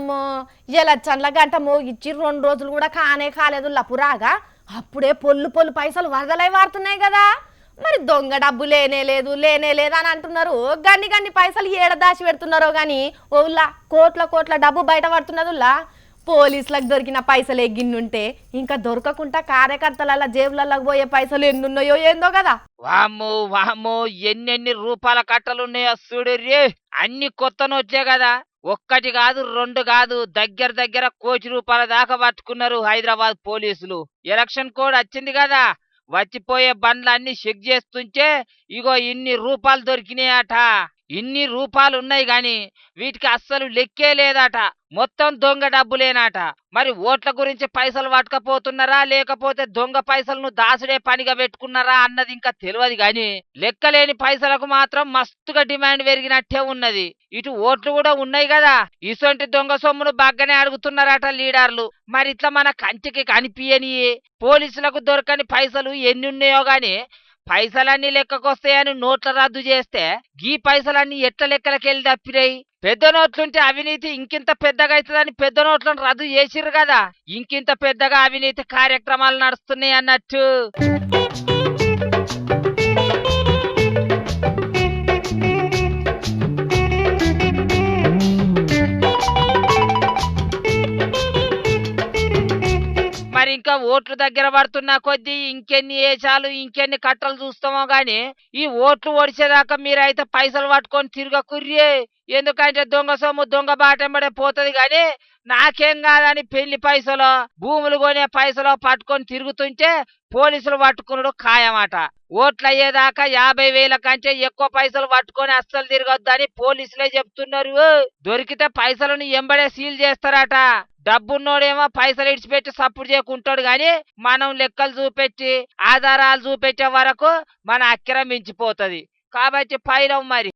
వామ్మో ఎలచ్చన్ల గంట మోగిచ్చి 2 రోజులు కూడా కాలేదు లపురాగా అప్పుడే పొల్లు పొల్లు పైసలు వరదలై వారుతున్నాయి కదా. మరి దొంగ డబ్బు లేనే లేదు అని అంటున్నారు. గన్ని పైసలు ఏడ దాచి పెడుతున్నారో గాని ఓల్లా కోట్ల డబ్బు బయట పడుతున్నదుల్లా. పోలీసులకు దొరికిన పైసలు ఎగ్గిన్నుంటే ఇంకా దొరకకుండా కార్యకర్తల జేబులకు పోయే పైసలు ఎన్నున్నాయో ఏందో కదా. వామ్మో ఎన్నెన్ని రూపాయల కట్టలున్నాయో చూడుర్రి. అన్ని కొత్త నోట్లే కదా. ఒక్కటి కాదు 2 కాదు దగ్గర 1 కోటి రూపాయల దాకా పట్టుకున్నారు హైదరాబాద్ పోలీసులు. ఎలక్షన్ కోడ్ వచ్చింది కదా, వచ్చిపోయే బండ్లన్నీ చెక్ చేస్తుంటే ఇగో ఇన్ని రూపాయలు దొరికినాయట. ఇన్ని రూపాయలు ఉన్నాయి గాని వీటికి అస్సలు లెక్కే లేదట. మొత్తం దొంగ డబ్బులేనాట. మరి ఓట్ల గురించి పైసలు పట్టుకపోతున్నారా లేకపోతే దొంగ పైసలను దాసుడే పనిగా పెట్టుకున్నారా అన్నది ఇంకా తెలియదు గాని లెక్కలేని పైసలకు మాత్రం మస్తుగా డిమాండ్ పెరిగినట్టే ఉన్నది. ఇటు ఓట్లు కూడా ఉన్నాయి కదా, ఇసొంటి దొంగ సొమ్మును బాగానే అడుగుతున్నారట లీడర్లు. మరి ఇట్లా మన కంటికి కనిపించని పోలీసులకు దొరకని పైసలు ఎన్ని ఉన్నాయో గాని పైసలన్నీ లెక్కకొస్తాయని నోట్ల రద్దు చేస్తే గీ పైసలన్నీ ఎట్ల లెక్కలకెళ్ళి తప్పినాయి. పెద్ద నోట్లుంటే అవినీతి ఇంకింత పెద్దగా అవుతుందని పెద్ద నోట్లను రద్దు చేసిర్రు కదా, ఇంకింత పెద్దగా అవినీతి కార్యక్రమాలు నడుస్తున్నాయి అన్నట్టు. మరి ఇంకా ఓట్లు దగ్గర పడుతున్న కొద్దీ ఇంకెన్ని ఏచాలు ఇంకెన్ని కట్టలు చూస్తామో గాని ఈ ఓట్లు ఓడిచేదాకా మీరైతే పైసలు పట్టుకొని తిరగకుర్రే. ఎందుకంటే దొంగ సొమ్ము దొంగ బాటెంబడే పోతుంది గాని నాకేం కాదని పెళ్లి పైసలో భూములు కొనే పైసలో పట్టుకొని తిరుగుతుంటే పోలీసులు పట్టుకున్నాడు ఖాయమాట. ఓట్లు అయ్యేదాకా 50,000 కంటే ఎక్కువ పైసలు పట్టుకొని అస్సలు తిరగొద్దని పోలీసులే చెప్తున్నారు. దొరికితే పైసలను ఎంబడే సీల్ చేస్తారట. డబ్బున్నోడేమో పైసలు ఇడిచిపెట్టి సప్పుడు చేయకుంటాడు గాని మనం లెక్కలు చూపెట్టి ఆధారాలు చూపెట్టే వరకు మన అక్కిర మించిపోతుంది. కాబట్టి పైలం మరి.